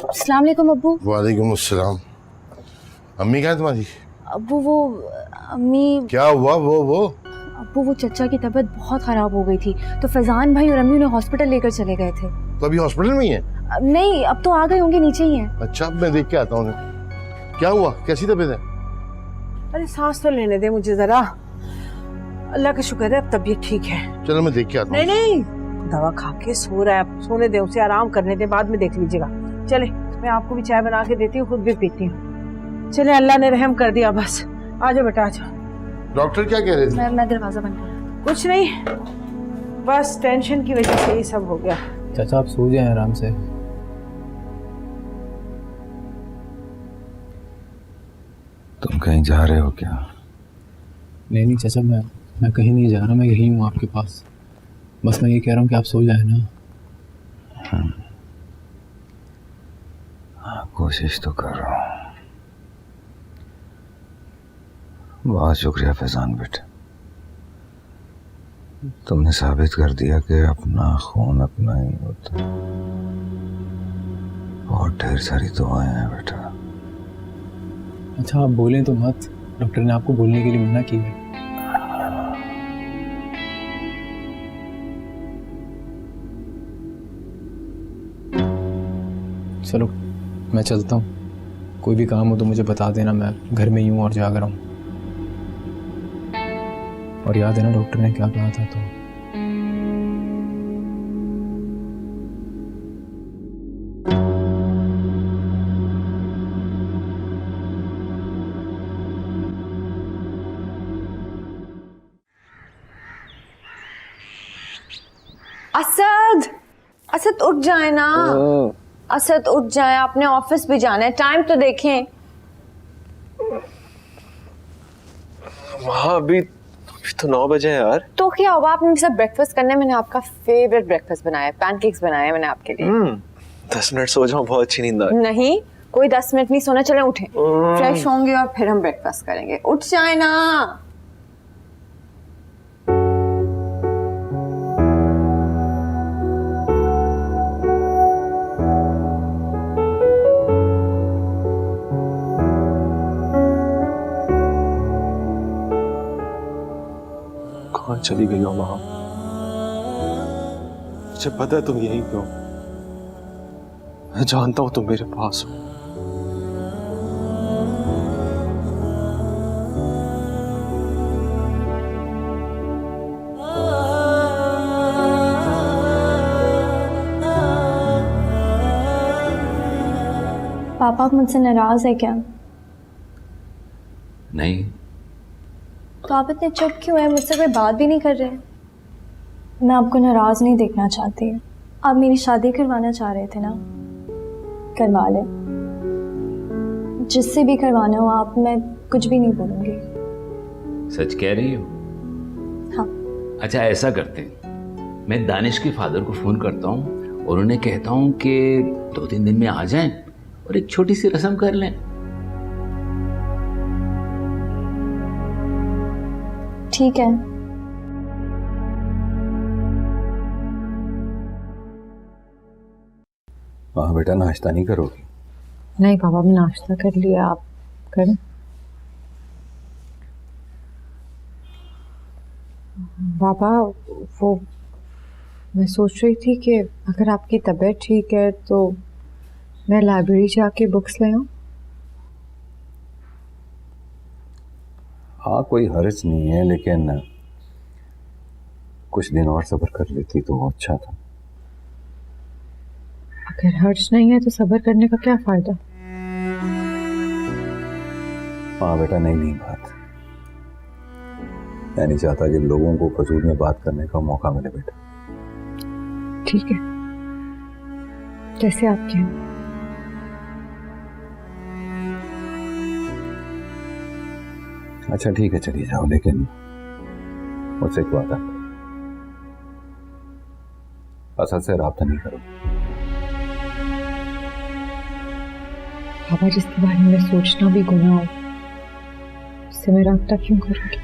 अस्सलाम वालेकुम अब्बू। वालेकुम अस्सलाम। अम्मी कहाँ है तुम्हारी? अब्बू वो अम्मी क्या हुआ? वो अब्बू वो चचा की तबीयत बहुत खराब हो गई थी तो फैजान भाई और अम्मी उन्हें हॉस्पिटल लेकर चले गए थे। तो अभी हॉस्पिटल में ही है? नहीं, अब तो आ गए होंगे, नीचे ही हैं। अच्छा, अब मैं देख के आता हूँ उन्हें। क्या हुआ? कैसी तबीयत है? अरे सांस तो लेने दे मुझे जरा। अल्लाह का शुक्र है अब तबीयत ठीक है। चलो मैं देख के आता हूँ। नहीं, दवा खा के सो रहा है, सोने दे उसे, आराम करने दे, बाद में देख लीजिएगा। चले, मैं आपको भी चाय बना के देती हूँ, खुद भी पीती हूँ। चले, अल्लाह ने रहम कर दिया बस। आ जाओ बेटा, आ जाओ। डॉक्टर क्या कह रहे थे? मैं दरवाजा बंद कर। कुछ नहीं, बस टेंशन की वजह से ये सब हो गया। चाचा आप सो जाएं आराम से। तुम कहीं जा रहे हो क्या? नहीं चाचा, मैं कहीं नहीं जा रहा, मैं यही हूँ आपके पास। बस मैं ये कह रहा हूँ कि आप सो जाए ना। कोशिश तो कर रहा हूँ। बहुत शुक्रिया फैजान बेटे, तुमने साबित कर दिया कि अपना खून अपना ही होता। बहुत ढेर सारी दुआएं हैं बेटा। अच्छा आप बोलें तो मत, डॉक्टर ने आपको बोलने के लिए मना की है। चलो मैं चलता हूँ, कोई भी काम हो तो मुझे बता देना, मैं घर में ही हूँ और जाग रहा हूँ। और याद है ना डॉक्टर ने क्या कहा था? तो असद उठ जाए ना। असद उठ जाए, आपने ऑफिस भी जाना है, टाइम तो देखें। वहाँ अभी तो 9 बजे है यार। तो क्या हुआ, आपने मेरे साथ ब्रेकफास्ट करने, मैंने आपका फेवरेट ब्रेकफास्ट बनाया है, पैनकेक्स बनाए हैं मैंने आपके लिए। 10 मिनट सो जाऊँ, बहुत अच्छी नींद आ रही। नहीं, कोई 10 मिनट नहीं सोना, चले उठे, फ्रेश होंगे और फिर हम ब्रेकफास्ट करेंगे। उठ जाए ना। कहाँ चली गई हो माँ? मुझे पता है तुम यहीं पे हो, मैं जानता हूँ तुम मेरे पास हो। पापा आप मुझसे नाराज है क्या? नहीं, तो आप इतने चुप क्यों हैं, मुझसे कोई बात भी नहीं कर रहे? मैं आपको नाराज नहीं देखना चाहती। आप मेरी शादी करवाना चाह रहे थे ना, करवा ले, जिससे भी करवाना हो आप, मैं कुछ भी नहीं बोलूंगी। सच कह रही हो? हाँ। अच्छा ऐसा करते हैं, मैं दानिश के फादर को फोन करता हूँ और उन्हें कहता हूँ कि 2-3 दिन में आ जाएं और एक छोटी सी रस्म कर लें। ठीक है। हाँ बेटा, नाश्ता नहीं करोगी? नहीं पापा, मैं नाश्ता कर लिया, आप करें। पापा वो मैं सोच रही थी कि अगर आपकी तबीयत ठीक है तो मैं लाइब्रेरी जाके बुक्स ले आऊं। हाँ कोई हर्ज नहीं है, लेकिन कुछ दिन और सब्र कर लेती तो अच्छा था। अगर हर्ज नहीं है तो सब्र करने का क्या फायदा? हाँ बेटा, नहीं बात, मैं नहीं चाहता कि लोगों को फजूल में बात करने का मौका मिले बेटा। ठीक है, जैसे आप कहें। अच्छा ठीक है, चली जाओ, लेकिन मुझसे एक वादा, असद से राब्ता नहीं करो। पापा जिसके बारे में सोचना भी गुनाह हो, उससे मैं राब्ता क्यों करूंगी?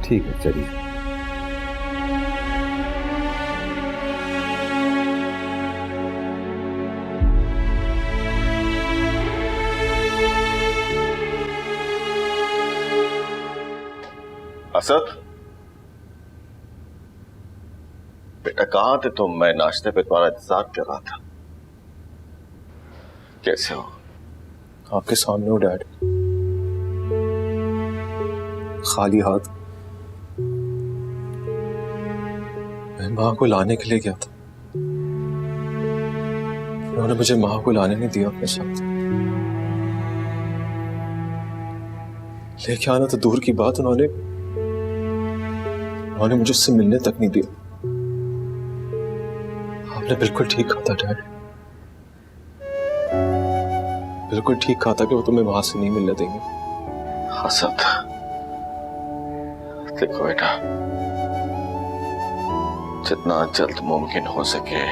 ठीक है, चलिए। असद, बेटा कहाँ थे तुम? मैं नाश्ते पे तुम्हारा इंतजार कर रहा था। कैसे हो? आपके सामने हो डैड, खाली हाथ। मैं माँ को लाने के लिए गया था, उन्होंने मुझे माँ को लाने नहीं दिया अपने साथ। लेके आना तो दूर की बात, उन्होंने मुझे उससे मिलने तक नहीं दिया। आपने बिल्कुल ठीक कहा था डैड, बिल्कुल ठीक कहा था कि वो तुम्हें वहां से नहीं मिलने देंगे। असद देखो बेटा, जितना जल्द मुमकिन हो सके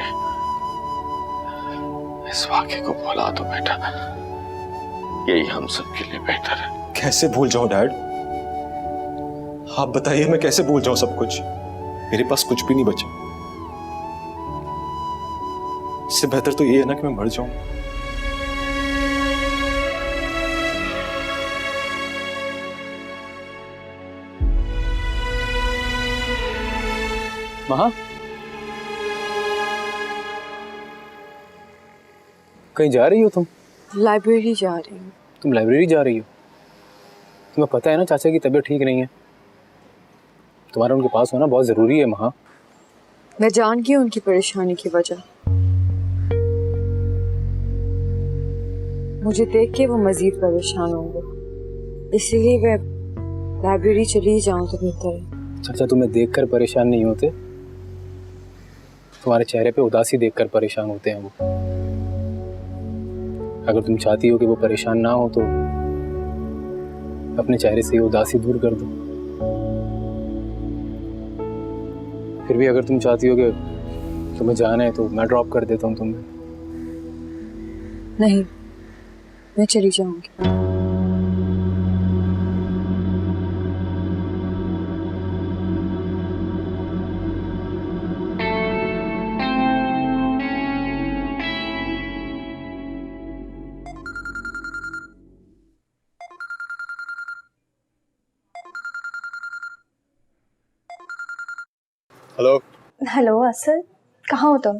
इस वाक़े को भुला दो बेटा, यही हम सब के लिए बेहतर है। कैसे भूल जाऊं डैड? आप बताइए, मैं कैसे भूल जाऊं सब कुछ? मेरे पास कुछ भी नहीं बचा। इससे बेहतर तो ये है ना कि मैं मर जाऊं। महा, कहीं जा रही हो तुम? लाइब्रेरी जा रही हूँ। तुम लाइब्रेरी जा रही हो? तुम्हें पता है ना चाचा की तबीयत ठीक नहीं है, तुम्हारा उनके पास होना बहुत ज़रूरी है महा। मैं जान गई उनकी परेशानी की वजह, मुझे देख के वो मजीद परेशान होंगे, इसीलिए मैं लाइब्रेरी चली जाऊँ तो बेहतर है। चाचा तुम्हें देखकर परेशान नहीं होते, तुम्हारे चेहरे पे उदासी देखकर परेशान होते हैं वो। अगर तुम चाहती हो कि वो परेशान ना हो तो अपने चेहरे से ये उदासी दूर कर दो। फिर भी अगर तुम चाहती हो कि तुम्हें जाना है तो मैं ड्रॉप कर देता हूँ तुम्हें। नहीं, मैं चली जाऊंगी। हेलो। हेलो असद, कहाँ हो तुम?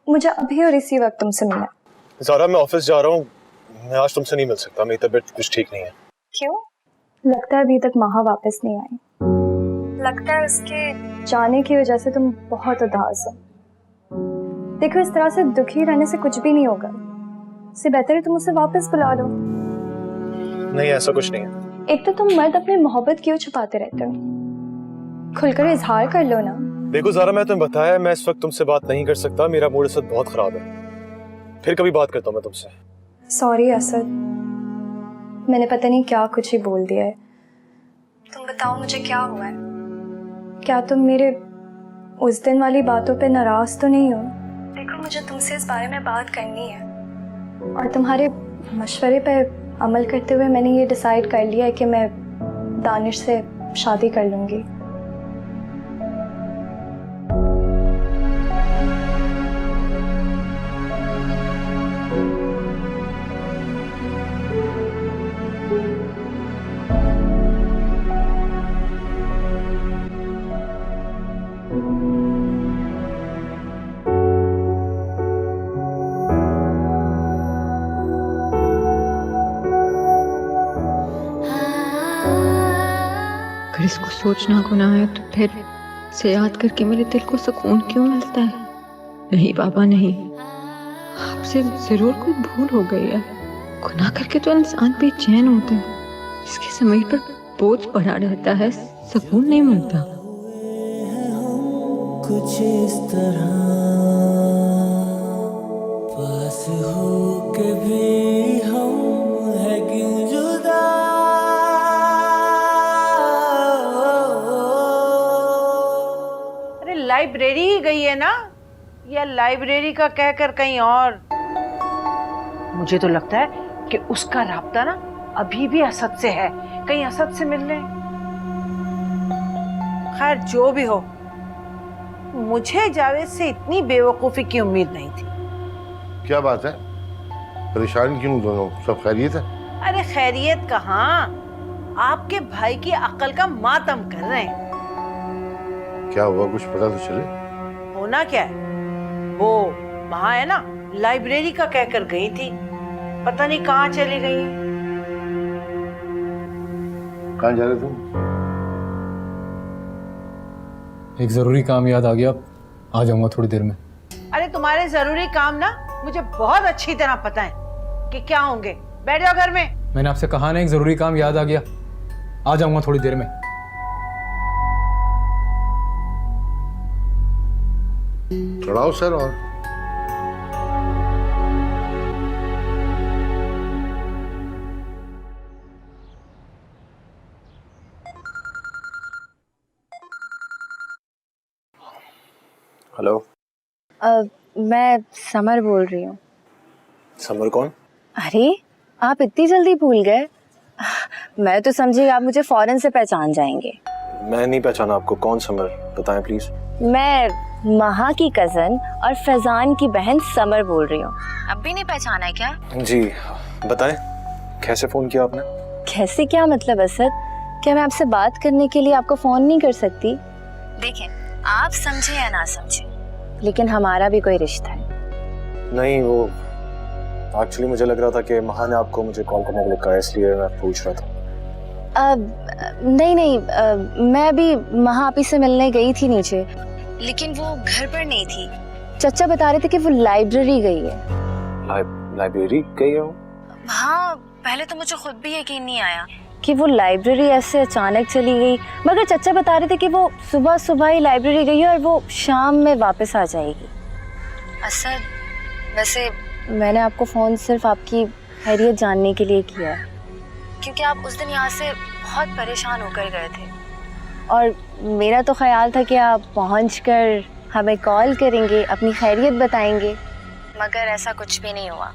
मुझे अभी और इसी वक्त तुमसे मिलना है। ज़ारा, मैं ऑफिस जा रहा हूँ, मैं आज तुमसे नहीं मिल सकता, मेरी तबीयत कुछ ठीक नहीं है। क्यों? लगता है अभी तक महा वापस नहीं आई। लगता है उसके जाने की वजह से तुम बहुत उदास हो। देखो, इस तरह से दुखी रहने से कुछ भी नहीं होगा, इससे बेहतर है तुम उसे वापस बुला लो। नहीं, ऐसा कुछ नहीं है। एक तो तुम मर्द अपनी मोहब्बत क्यों छुपाते रहते हो? खुलकर इजहार कर लो ना। देखो ज़ारा, मैं तुम्हें बताया मैं इस वक्त तुमसे बात नहीं कर सकता, मेरा मूड इस वक्त बहुत खराब है। फिर कभी बात करता हूँ मैं तुमसे। सॉरी असद, मैंने पता नहीं क्या कुछ ही बोल दिया है। तुम बताओ मुझे क्या हुआ है? क्या तुम मेरे उस दिन वाली बातों पे नाराज तो नहीं हो? देखो, मुझे तुमसे इस बारे में बात करनी है और तुम्हारे मशवरे पे अमल करते हुए मैंने ये डिसाइड कर लिया है कि मैं दानिश से शादी कर लूँगी। अगर इसको सोचना गुनाह है तो फिर इसे याद करके मेरे दिल को सुकून क्यों मिलता है? नहीं बाबा नहीं, आपसे जरूर कोई भूल हो गई है। गुनाह करके तो इंसान बेचैन होता है, इसके समय पर बोझ पड़ा रहता है, सुकून नहीं मिलता। कुछ इस तरह पास हो के भी हम है क्यों जुदा। अरे लाइब्रेरी ही गई है ना, या लाइब्रेरी का कहकर कहीं और? मुझे तो लगता है कि उसका राब्ता ना अभी भी असद से है, कहीं असद से मिल रहे। खैर जो भी हो, मुझे जावेद से इतनी बेवकूफी की उम्मीद नहीं थी। क्या बात है, परेशान क्यों दोनों? सब खैरियत है? अरे खैरियत कहाँ, आपके भाई की अक्ल का मातम कर रहे हैं। क्या हुआ, कुछ पता तो चले? होना क्या है, वो वहां है ना, लाइब्रेरी का कहकर गई थी, पता नहीं कहाँ चली गई। कहाँ जा रहे तुम? एक ज़रूरी काम याद आ गया, आ जाऊंगा थोड़ी देर में। अरे तुम्हारे जरूरी काम ना मुझे बहुत अच्छी तरह पता है कि क्या होंगे। बैठ जाओ घर में। मैंने आपसे कहा ना, एक ज़रूरी काम याद आ गया, आ जाऊंगा थोड़ी देर में। चढ़ाओ सर। और हेलो, मैं समर बोल रही हूँ। समर कौन? अरे आप इतनी जल्दी भूल गए? मैं तो समझी आप मुझे फौरन से पहचान जाएंगे। मैं नहीं पहचाना आपको। कौन समर, बताएं प्लीज। मैं महा की कजन और फैजान की बहन समर बोल रही हूँ। अब भी नहीं पहचाना है क्या? जी बताएं, कैसे फोन किया आपने? कैसे क्या मतलब असद? क्या मैं आपसे बात करने के लिए आपको फोन नहीं कर सकती? देखें, आप समझे या ना समझे, लेकिन हमारा भी कोई रिश्ता है। नहीं, वो एक्चुअली मुझे लग रहा था कि महा ने आपको मुझे कॉल करने के लिए कहा, इसलिए मैं पूछ रहा था। नहीं, मैं अभी महा आपी से मिलने गई थी नीचे, लेकिन वो घर पर नहीं थी। चचा बता रहे थे कि वो लाइब्रेरी गई है। लाइब्रेरी गई है वो? हाँ, पहले तो मुझे खुद भी यकीन नहीं आया कि वो लाइब्रेरी ऐसे अचानक चली गई, मगर चचा बता रहे थे कि वो सुबह सुबह ही लाइब्रेरी गई है और वो शाम में वापस आ जाएगी। असद, वैसे मैंने आपको फ़ोन सिर्फ आपकी खैरियत जानने के लिए किया है, क्योंकि आप उस दिन यहाँ से बहुत परेशान होकर गए थे और मेरा तो ख्याल था कि आप पहुँचकर हमें कॉल करेंगे, अपनी खैरियत बताएंगे, मगर ऐसा कुछ भी नहीं हुआ।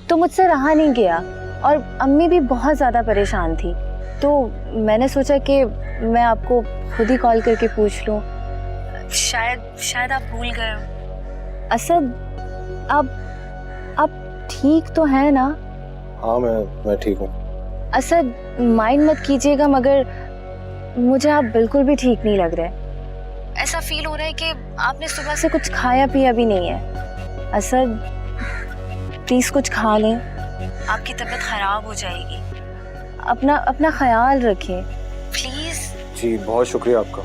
तो मुझसे रहा नहीं गया और अम्मी भी बहुत ज़्यादा परेशान थी, तो मैंने सोचा कि मैं आपको खुद ही कॉल करके पूछ लूँ। शायद आप भूल गए हो। असद, आप ठीक तो हैं ना? हाँ, मैं ठीक हूँ। असद, माइंड मत कीजिएगा, मगर मुझे आप बिल्कुल भी ठीक नहीं लग रहे। ऐसा फील हो रहा है कि आपने सुबह से कुछ खाया पिया भी नहीं है। असद, प्लीज़ कुछ खा लें, आपकी तबीयत खराब हो जाएगी। अपना ख्याल रखें प्लीज़। जी बहुत शुक्रिया आपका।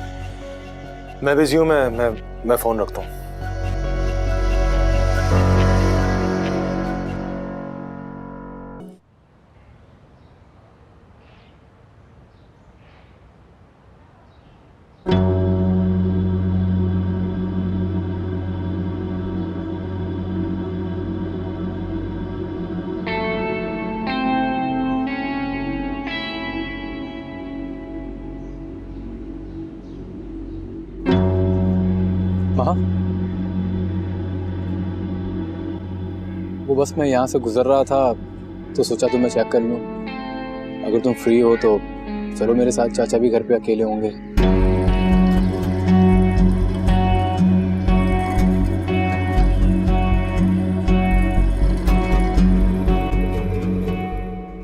मैं बिजी हूँ, मैं फ़ोन रखता हूँ। महा, वो बस मैं यहाँ से गुजर रहा था तो सोचा तुम्हें चेक कर लूँ। अगर तुम फ्री हो तो चलो मेरे साथ, चाचा भी घर पे अकेले होंगे।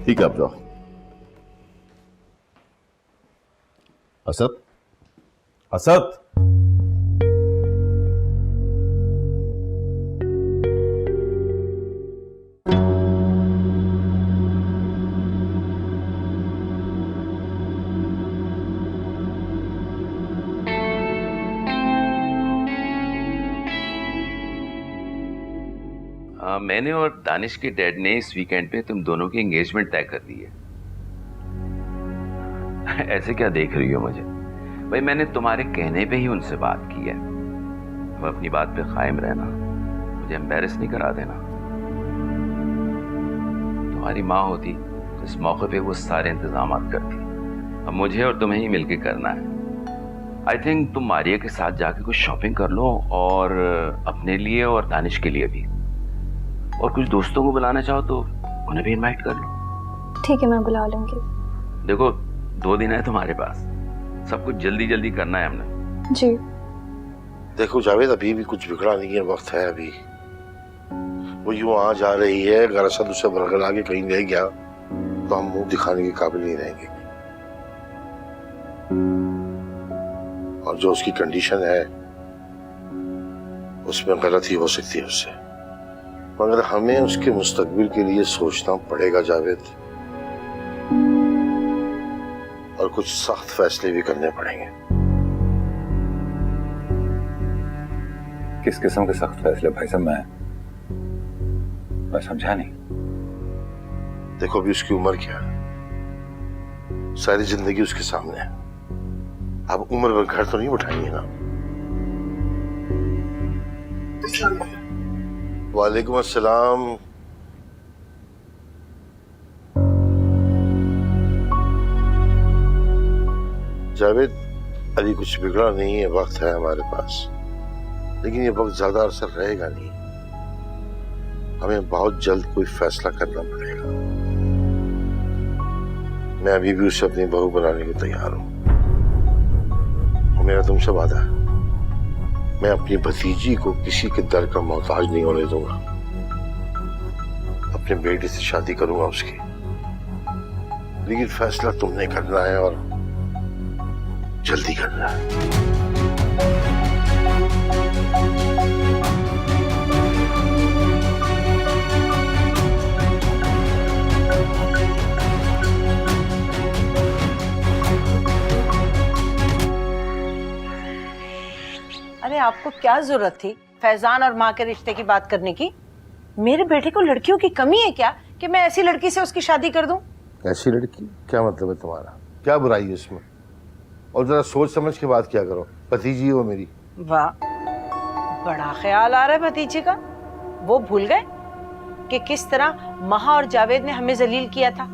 ठीक है, आप जाओ। असद, असद, मैंने और दानिश के डैड ने इस वीकेंड पे तुम दोनों की एंगेजमेंट तय कर दी है। ऐसे क्या देख रही हो मुझे? भाई मैंने तुम्हारे कहने पे ही उनसे बात की है। तुम अपनी बात पे कायम रहना, मुझे एम्बैरेस नहीं करा देना। तुम्हारी माँ होती तो इस मौके पे वो सारे इंतजाम करती। अब मुझे और तुम्हें ही मिलके करना है। आई थिंक तुम मारिया के साथ जाके कुछ शॉपिंग कर लो, और अपने लिए और दानिश के लिए भी, और कुछ दोस्तों को बुलाना चाहो तो उन्हें भी इनवाइट कर लो। ठीक है, मैं बुला लूंगी। देखो 2 दिन है तुम्हारे पास, सब कुछ जल्दी जल्दी करना है हमने। जी देखो जावेद, अभी भी कुछ बिगड़ा नहीं है, वक्त है अभी। वो यूं आ जा रही है, अगर असद उसे बरगला के कहीं ले गया तो हम मुंह दिखाने के काबिल नहीं रहेंगे। और जो उसकी कंडीशन है उसमें गलती हो सकती है उससे, मगर हमें उसके मुस्तकबिल के लिए सोचना पड़ेगा जावेद, और कुछ सख्त फैसले भी करने पड़ेंगे। किस किस्म के सख्त फैसले भाई साहब? मैं समझा नहीं। देखो अभी उसकी उम्र क्या है, सारी जिंदगी उसके सामने है। अब उम्र भर घर तो नहीं उठाएंगे ना। वालेकुम अस्सलाम। जावेद, अभी कुछ बिगड़ा नहीं है, वक्त है हमारे पास, लेकिन ये वक्त ज्यादा अरसा रहेगा नहीं। हमें बहुत जल्द कोई फैसला करना पड़ेगा। मैं अभी भी उसे अपनी बहू बनाने को तैयार हूं। मेरा तुमसे वादा है, मैं अपनी भतीजी को किसी के दर का मोहताज नहीं होने दूंगा। अपने बेटे से शादी करूंगा उसकी, लेकिन फैसला तुमने करना है और जल्दी करना है। अरे आपको क्या जरूरत थी फैजान और माँ के रिश्ते की बात करने की? मेरे बेटे को लड़कियों की कमी है क्या कि मैं ऐसी लड़की से उसकी शादी कर दूं? ऐसी लड़की? क्या मतलब है तुम्हारा? क्या बुराई है उसमें? और जरा सोच समझ के बात किया करो, भतीजी हो मेरी। वाह, बड़ा ख्याल आ रहा है भतीजी का। वो भूल गए कि किस तरह महा और जावेद ने हमें जलील किया था?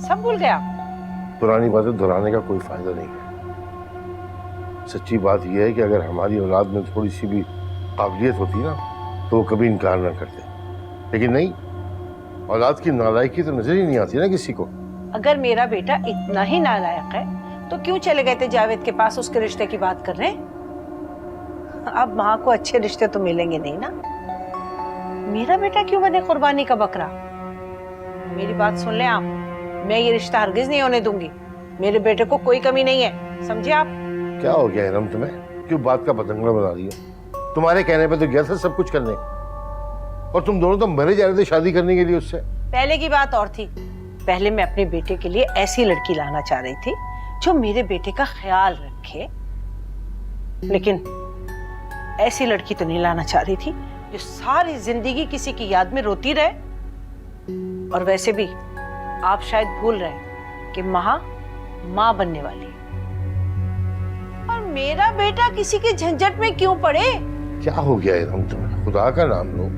सब भूल गया? पुरानी बातें दोहराने का कोई फायदा नहीं है। सच्ची बात यह है कि अगर हमारी औलाद में थोड़ी सी भी काबिलियत होती ना तो वो कभी इनकार ना करते, लेकिन नहीं, औलाद की नालायकी तो नजर ही नहीं आती ना किसी को। अगर मेरा बेटा इतना ही नालायक है तो क्यों चले गए थे जावेद के पास उसके रिश्ते की बात करने? अब माँ को अच्छे रिश्ते तो मिलेंगे नहीं ना। मेरा बेटा क्यों बने कुर्बानी का बकरा? मेरी बात सुन ले आप, मैं ये रिश्ता हरगिज नहीं होने दूंगी। मेरे बेटे को कोई कमी नहीं है, समझे आप? क्या हो गया इरम तुम्हें? क्यों बात का पतंगड़ा बना रही हो? तुम्हारे कहने पे तो गया था सब कुछ करने, और तुम दोनों तो मरे जा रहे थे शादी करने के लिए उससे। पहले की बात और थी। पहले मैं अपने बेटे के लिए ऐसी लड़की लाना चाह रही थी जो मेरे बेटे का ख्याल रखे, लेकिन ऐसी लड़की तो नहीं लाना चाह रही थी जो सारी जिंदगी किसी की याद में रोती रहे। और वैसे भी आप शायद भूल रहे कि महा मां बनने वाली है, और मेरा बेटा किसी के झंझट में क्यों पड़े? क्या हो गया इरम तुम्हें? खुदा का नाम लो,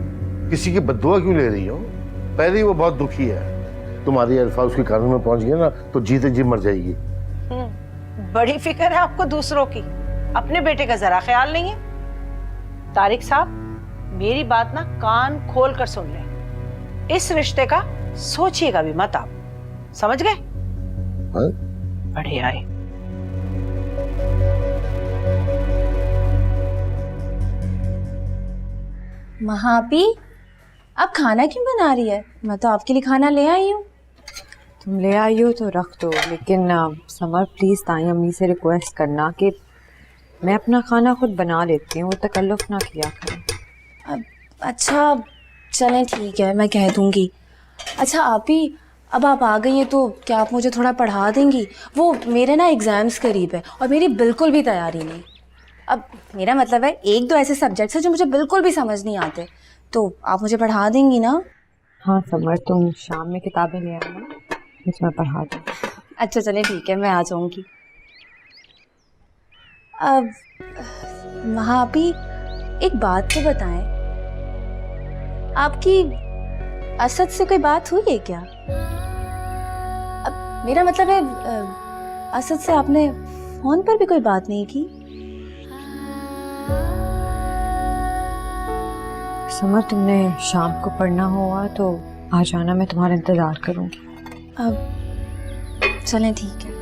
किसी की बद्दुआ क्यों ले रही हो? पहले ही वो बहुत दुखी है, तुम्हारी अल्फाज उसके कानों में पहुंच गए ना तो जीते जी मर जाएगी। बड़ी फिक्र है आपको दूसरों की, अपने बेटे का जरा ख्याल नहीं है। तारिक साहब, मेरी बात ना कान खोल कर सुन ले। इस रिश्ते का सोचिएगा भी मत आप, समझ गए? बढ़िया है। महापी, आप खाना क्यों बना रही है? मैं तो आपके लिए खाना ले आई हूँ। तुम ले आई हो तो रख दो, लेकिन समर प्लीज़ ताई अम्मी से रिक्वेस्ट करना कि मैं अपना खाना खुद बना लेती हूँ, तकल्लुफ़ ना किया करें। अच्छा चलें ठीक है, मैं कह दूँगी। अच्छा आप ही, अब आप आ गई हैं तो क्या आप मुझे थोड़ा पढ़ा देंगी? वो मेरे ना एग्ज़ाम्स करीब है और मेरी बिल्कुल भी तैयारी नहीं। अब मेरा मतलब है एक दो ऐसे सब्जेक्ट्स हैं जो मुझे बिल्कुल भी समझ नहीं आते, तो आप मुझे पढ़ा देंगी ना? हाँ समर, तुम शाम में किताबें ले आना, मैं पढ़ा दूँ। अच्छा चलें ठीक है, मैं आ जाऊँगी। अब महापी एक बात तो बताएं, आपकी असद से कोई बात हुई है क्या? अब मेरा मतलब है असद से आपने फोन पर भी कोई बात नहीं की? समर, तुमने शाम को पढ़ना हुआ तो आ जाना, मैं तुम्हारा इंतज़ार करूँगी। अब चलें ठीक है।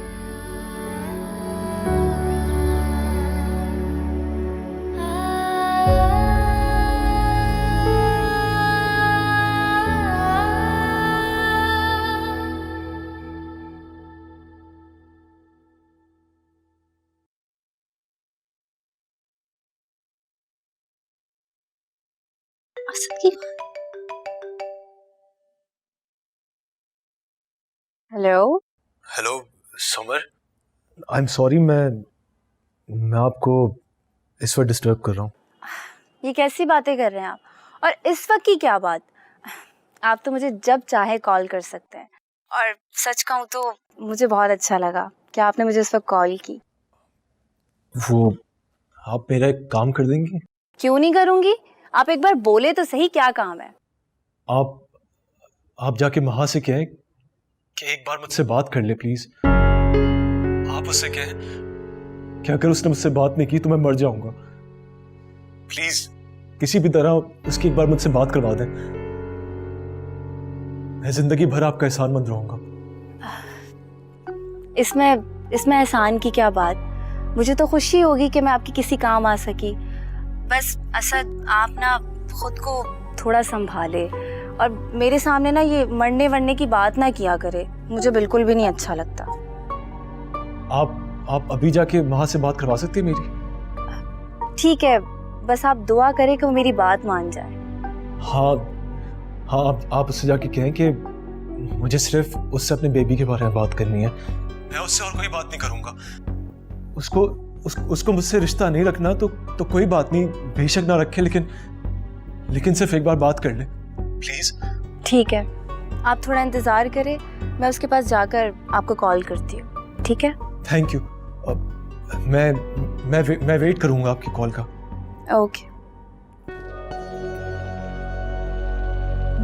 असद की hello hello summer, I am sorry, मैं आपको इस वक्त डिस्टर्ब कर रहा हूँ। ये कैसी बातें कर रहे हैं आप? और इस वक्त की क्या बात? आप तो मुझे जब चाहे कॉल कर सकते हैं। और सच कहूँ तो मुझे बहुत अच्छा लगा कि आपने मुझे इस वक्त कॉल की। वो आप मेरा एक काम कर देंगे? क्यों नहीं करूँगी? आप एक बार बोले तो सही, क्या काम है? आप जाके महा से कहें कि एक बार मुझसे बात कर ले प्लीज। आप उससे कहें कि अगर उसने मुझसे बात नहीं की तो मैं मर जाऊंगा। प्लीज किसी भी तरह उसकी एक बार मुझसे बात करवा दें। मैं जिंदगी भर आपका एहसानमंद रहूंगा। इसमें एहसान की क्या बात? मुझे तो खुशी होगी कि मैं आपकी किसी काम आ सकी। बस असद, आप ना खुद को थोड़ा संभाले और मेरे सामने ना ये मरने वरने की बात ना किया करे, मुझे बिल्कुल भी नहीं अच्छा लगता। आप अभी जाके वहां से बात करवा सकती है मेरी? ठीक है, बस आप दुआ करें कि वो मेरी बात मान जाए। हाँ, आप उससे जाके कहें कि मुझे सिर्फ उससे अपने बेबी के बारे में बात करनी है। मैं उससे और कोई बात नहीं करूंगा। उसको मुझसे रिश्ता नहीं रखना तो कोई बात नहीं, बेशक ना रखे, लेकिन सिर्फ एक बार बात कर ले प्लीज। ठीक है, आप थोड़ा इंतजार करें, मैं उसके पास जाकर आपको कॉल करती हूँ। ठीक है? Thank you. मैं वेट करूंगा आपकी कॉल का। ओके।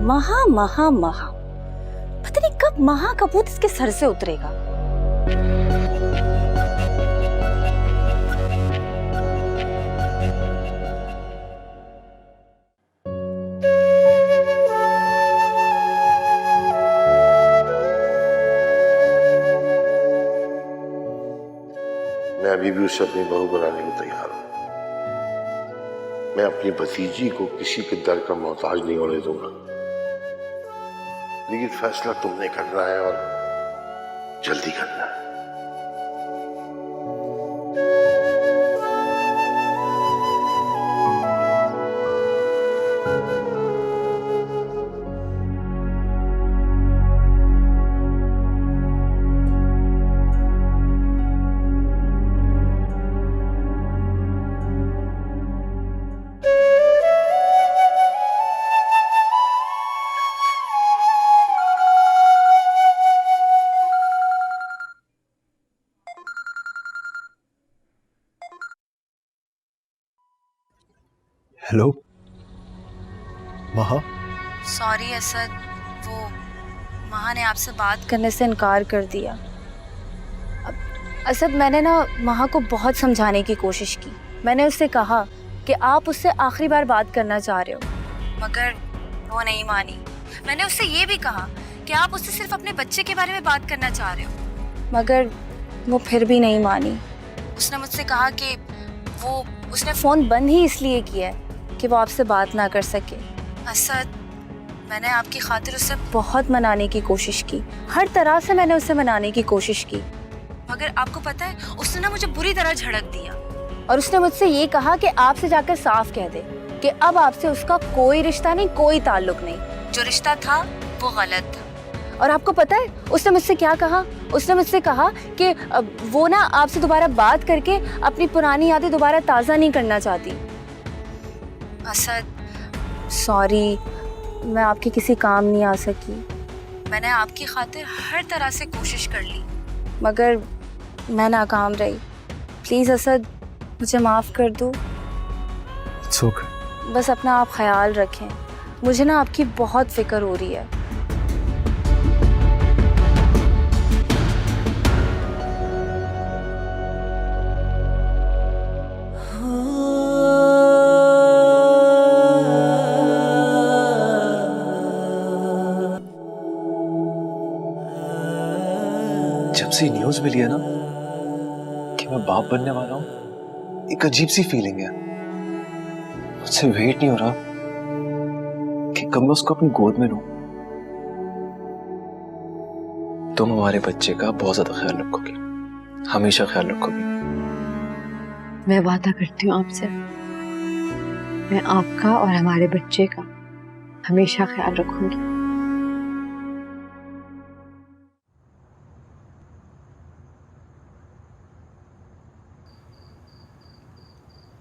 महा महा महा, पता नहीं कब महा कपूत इसके सर से उतरेगा। मैं अभी भी उसे अपनी बहू बनाने को तैयार हूं। मैं अपनी भतीजी को किसी के दर का मोहताज नहीं होने दूंगा, लेकिन फैसला तुमने करना है और जल्दी करना है। हेलो महा। सॉरी असद, वो महा ने आपसे बात करने से इनकार कर दिया। असद, मैंने ना महा को बहुत समझाने की कोशिश की। मैंने उससे कहा कि आप उससे आखिरी बार बात करना चाह रहे हो, मगर वो नहीं मानी। मैंने उससे ये भी कहा कि आप उससे सिर्फ अपने बच्चे के बारे में बात करना चाह रहे हो, मगर वो फिर भी नहीं मानी। उसने मुझसे कहा कि उसने फ़ोन बंद ही इसलिए किया है कि वो आपसे बात ना कर सके। असद, मैंने आपकी खातिर उसे बहुत मनाने की कोशिश की, हर तरह से मैंने उसे मनाने की कोशिश की, मगर आपको पता है उसने ना मुझे बुरी तरह झड़क दिया। और उसने मुझसे ये कहा कि आपसे जाकर साफ कह दे कि अब आपसे उसका कोई रिश्ता नहीं, कोई ताल्लुक नहीं, जो रिश्ता था वो गलत था। और आपको पता है उसने मुझसे क्या कहा? उसने मुझसे कहा कि वो ना आपसे दोबारा बात करके अपनी पुरानी यादें दोबारा ताज़ा नहीं करना चाहती। असद, सॉरी, मैं आपके किसी काम नहीं आ सकी। मैंने आपकी खातिर हर तरह से कोशिश कर ली, मगर मैं नाकाम रही। प्लीज़ असद, मुझे माफ़ कर दो। It's okay. बस अपना आप ख्याल रखें, मुझे ना आपकी बहुत फिक्र हो रही है। जब से न्यूज़ मिली है ना कि मैं बाप बनने वाला हूँ, एक अजीब सी फीलिंग है। मुझसे वेट नहीं हो रहा कि कब मैं उसको अपनी गोद में लूं। तुम हमारे बच्चे का बहुत ज्यादा ख्याल रखोगी, हमेशा ख्याल रखोगी। मैं वादा करती हूँ आपसे, मैं आपका और हमारे बच्चे का हमेशा ख्याल रखूंगी।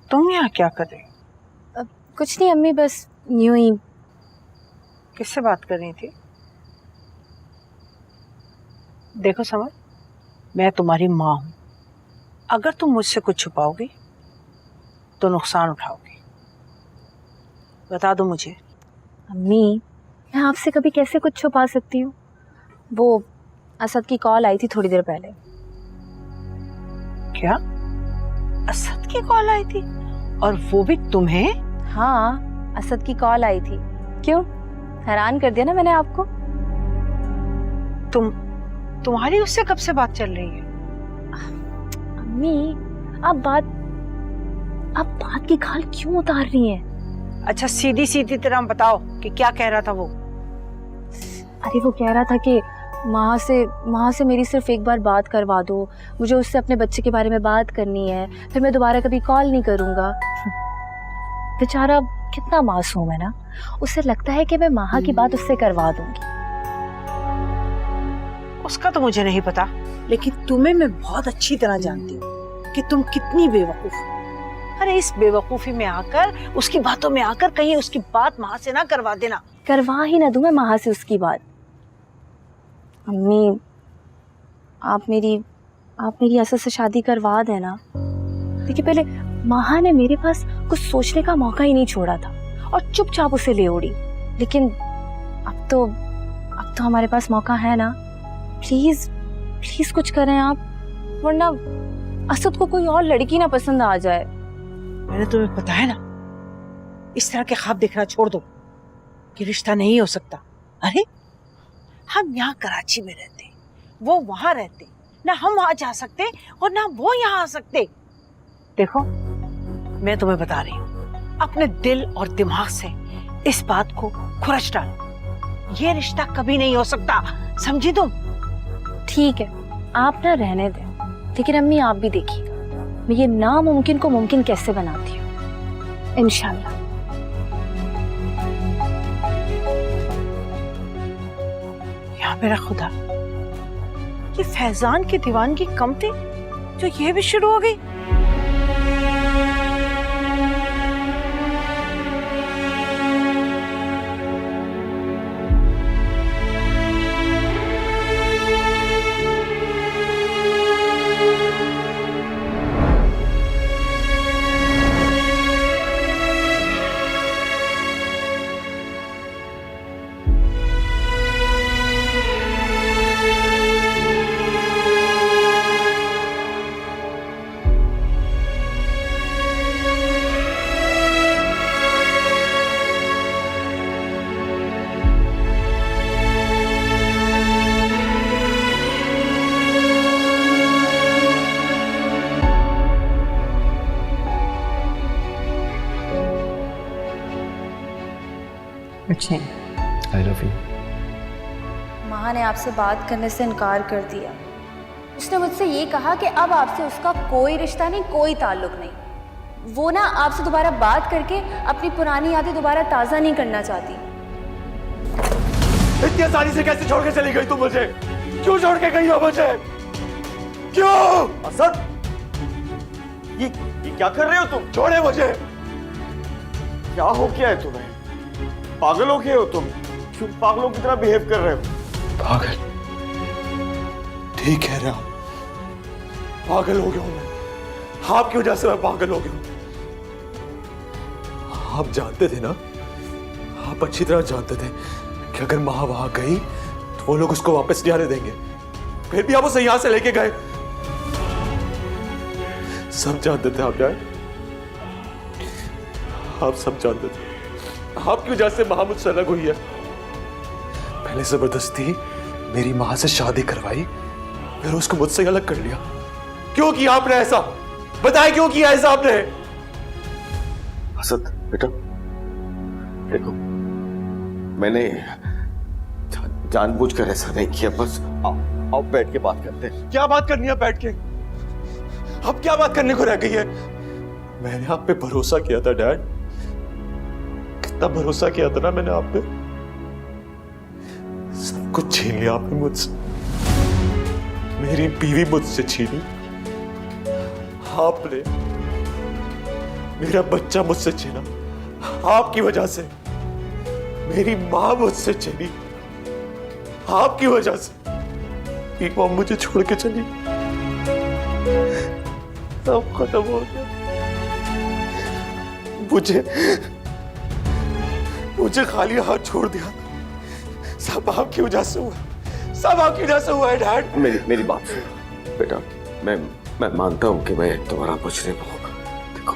तुम यहाँ क्या कर रही हो? कुछ नहीं अम्मी, बस यूं ही। किससे बात कर रही थी? देखो समर, मैं तुम्हारी माँ हूं। अगर तुम मुझसे कुछ छुपाओगी तो नुकसान उठाओगी। बता दो मुझे। अम्मी, मैं आपसे कभी कैसे कुछ छुपा सकती हूँ? वो असद की कॉल आई थी थोड़ी देर पहले। क्या? असद की कॉल आई थी? और वो भी तुम्हें? हाँ, असद की कॉल आई थी। क्यों, हैरान कर दिया ना मैंने आपको? तुम्हारी उससे कब से बात चल रही है? अम्मी, आप बात की खाल क्यों उतार रही हैं? अच्छा, सीधी सीधी तरह बताओ कि क्या कह रहा था वो? अरे वो कह रहा था कि माँ से मेरी सिर्फ एक बार बात करवा दो, मुझे उससे अपने बच्चे के बारे में बात करनी है, फिर मैं दोबारा कभी कॉल नहीं करूँगा। बेचारा कितना मासूम है ना, उसे लगता है कि मैं माँ की बात उससे करवा दूंगी। उसका तो मुझे नहीं पता, लेकिन तुम्हें मैं बहुत अच्छी तरह जानती हूँ कि तुम कितनी बेवकूफ हो। अरे इस बेवकूफी में आकर, उसकी बातों में आकर कहीं उसकी बात माँ से ना करवा देना। करवा ही ना दूं मैं माँ से उसकी बात। अम्मी, आप मेरी असद से शादी करवा देना। देखिए, पहले माँ ने मेरे पास कुछ सोचने का मौका ही नहीं छोड़ा था और चुपचाप उसे ले उड़ी। लेकिन अब तो हमारे पास मौका है ना। प्लीज कुछ करें आप, वरना असद को कोई और लड़की ना पसंद आ जाए। मैंने तुम्हें बताया ना, इस तरह के ख्वाब देखना छोड़ दो कि रिश्ता नहीं हो सकता। अरे हम यहाँ कराची में रहते, वो वहां रहते, ना हम वहां जा सकते और ना वो यहाँ आ सकते। देखो, मैं तुम्हें बता रही हूँ, अपने दिल और दिमाग से इस बात को खुरच डालो। ये रिश्ता कभी नहीं हो सकता, समझी तुम? ठीक है, आप ना रहने दें, लेकिन अम्मी आप भी देखिएगा मैं ये नामुमकिन को मुमकिन कैसे बनाती हूँ, इंशाल्लाह। या मेरा खुदा, ये फैजान की दीवानगी कम थी जो ये भी शुरू हो गई। I love you. माँ ने आपसे बात करने से इनकार कर दिया। उसने मुझसे ये कहा कि अब आपसे उसका कोई रिश्ता नहीं, कोई ताल्लुक नहीं। वो ना आपसे दोबारा बात करके अपनी पुरानी यादें दोबारा ताज़ा नहीं करना चाहती। इतनी आसानी से कैसे छोड़ के चली गई तुम मुझे? क्यों छोड़ के गई हो मुझे? क्यों? असद, ये क्या कर रहे हो तुम? छोड़े मुझे। क्या हो गया है तुम्हें? पागल हो गए हो तुम? क्यों पागलों की तरह बिहेव कर रहे हो? पागल? ठीक कह रहे हो, पागल हो गया हूं मैं। आपकी वजह से मैं पागल हो गया हूं। आप जानते थे ना, आप अच्छी तरह जानते थे कि अगर माँ वहां गई तो वो लोग उसको वापस नहीं आने देंगे। फिर भी आप उसे यहां से लेके गए। सब जानते थे आप यार, आप सब जानते थे। आपकी वजह से माँ मुझसे अलग हुई है। पहले जबरदस्ती मेरी माँ से शादी करवाई, फिर उसको मुझसे अलग कर लिया। क्यों किया आपने ऐसा? बताए क्यों किया ऐसा आपने? असद बेटा, देखो, मैंने जानबूझकर ऐसा नहीं किया। बस आओ बैठ के बात करते हैं। क्या बात करनी है बैठ के? अब क्या बात करने को रह गई है? मैंने आप पे भरोसा किया था डैड, जितना भरोसा किया था ना मैंने आप पे, सब कुछ छीन लिया आपने मुझसे। मेरी बीवी मुझसे छीनी, आपने मेरा बच्चा मुझसे छीना, आपकी वजह से मेरी मां मुझसे छीनी, आपकी वजह से एक मां मुझे छोड़ के चली। सब खत्म हो गया। मुझे खाली हाथ छोड़ दिया। सब आपकी वजह से हुआ, सब आपकी वजह से हुआ है डैड। मेरी बात सुनो बेटा, मैं मानता हूँ कि मैं तुम्हारा मुजरिम हूँ। देखो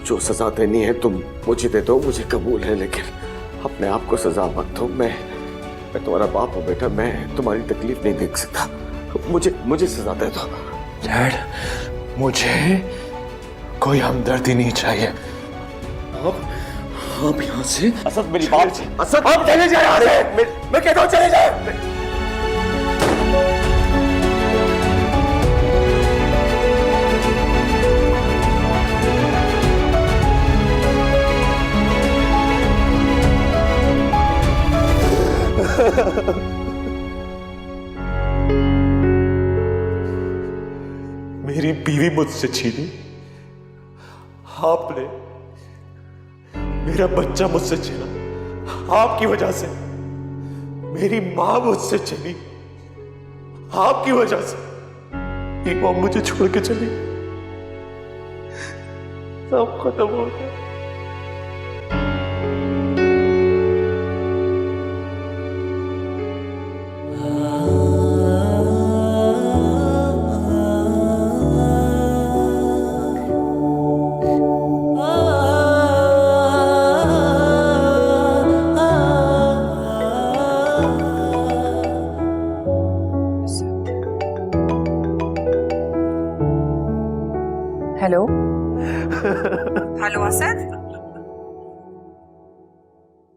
जो सजा देनी है तुम मुझे दे दो, मुझे कबूल है, लेकिन अपने आप को सजा मत दो। मैं तुम्हारा बाप हूँ बेटा, मैं तुम्हारी तकलीफ नहीं देख सकता। मुझे सजा दे दो डैड। मुझे कोई हमदर्दी नहीं चाहिए। आप यहाँ से असद, मेरी बात, असद आप चले जाए यहाँ से। मैं कहता हूँ चले जाए। मेरी बीवी मुझसे छीनी, आपने मेरा बच्चा मुझसे छीना, आपकी वजह से मेरी मां मुझसे छीनी, आपकी वजह से एक मां मुझे छोड़ के चली। सब खत्म हो गया। हेलो हेलो असद,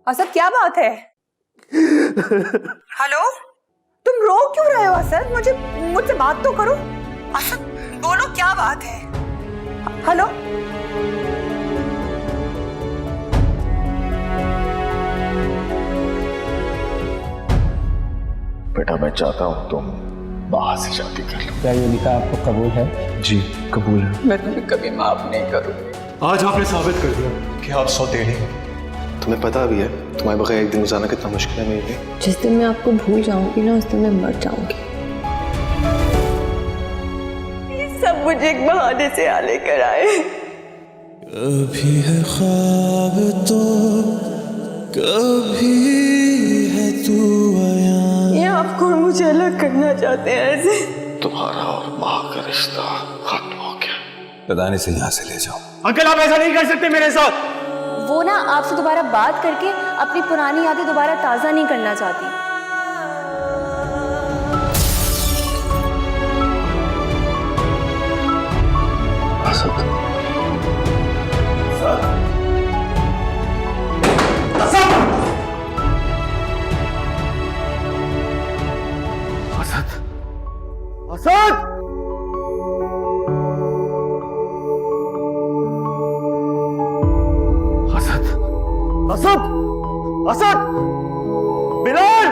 असद क्या बात है? हेलो, तुम रो क्यों रहे हो असद? मुझसे बात तो करो। असद बोलो क्या बात है? हेलो बेटा, मैं चाहता हूँ तुम बाहर से शादी कर लो। क्या ये निकाह आपको कबूल है? जी कबूल है। मैं तुम्हें कभी माफ नहीं करूंगी। आज आपने साबित कर दिया कि आप सौतेली हैं। तुम्हें पता भी है तुम्हारे बगैर एक दिन गुजारना कितना मुश्किल है मेरे लिए। जिस दिन मैं आपको भूल जाऊंगी ना, उस दिन मैं मर जाऊंगी। ये सब मुझे एक बहाने से आ लेकर आए। कभी है ख्वाब तो कभी है तू आया। ये आपको और मुझे अलग करना चाहते हैं ऐसे। तुम्हारा और माँ का रिश्ता खत्म हो गया। प्रधानी से यहाँ से ले जाओ। अंकल आप ऐसा नहीं कर सकते मेरे साथ। वो ना आपसे दोबारा बात करके अपनी पुरानी यादें दोबारा ताज़ा नहीं करना चाहती। असद! असद! असद! असद! बिलाल!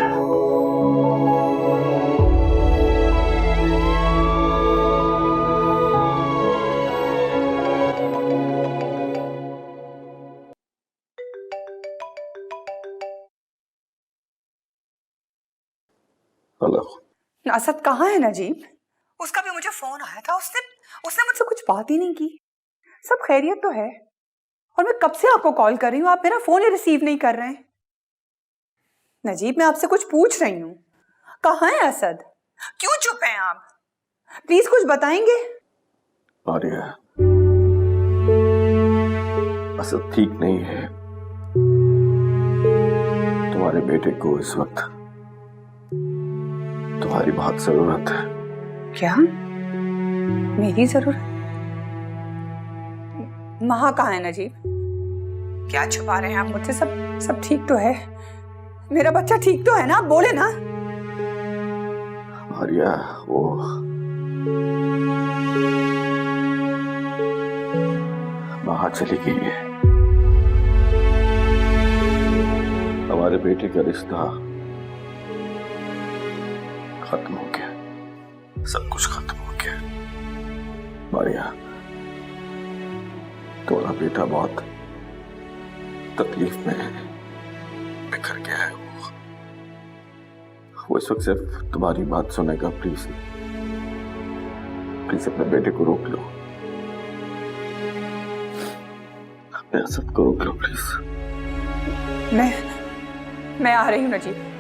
हेलो। असद कहाँ है नजीब? उसका भी मुझे फोन आया था, उसने मुझसे कुछ बात ही नहीं की। सब खैरियत तो है, और मैं कब से आपको कॉल कर रही हूँ, आप मेरा फोन ही रिसीव नहीं कर रहे हैं। नजीब मैं आपसे कुछ पूछ रही हूँ, कहाँ है असद? क्यों चुप हैं आप? प्लीज कुछ बताएंगे। आर्या, असद ठीक नहीं है। तुम्हारे बेटे को इस वक्त तुम्हारी बहुत जरूरत है। क्या? मेरी जरूरत? महा कहाँ है नजीब? क्या छुपा रहे हैं आप मुझसे? सब ठीक तो है? मेरा बच्चा ठीक तो है ना? आप बोले ना। आर्या, वो महा चली गई है। तुम्हारे बेटे का रिश्ता खत्म हो गया, सब कुछ खत्म हो गया। मारिया, तुम्हारा बेटा बहुत तकलीफ में है, बिखर गया है। वो इस वक्त सिर्फ तुम्हारी बात सुनेगा। प्लीज प्लीज अपने बेटे को रोक लो, अपने असद को रोक लो प्लीज। मैं आ रही हूँ नजीब।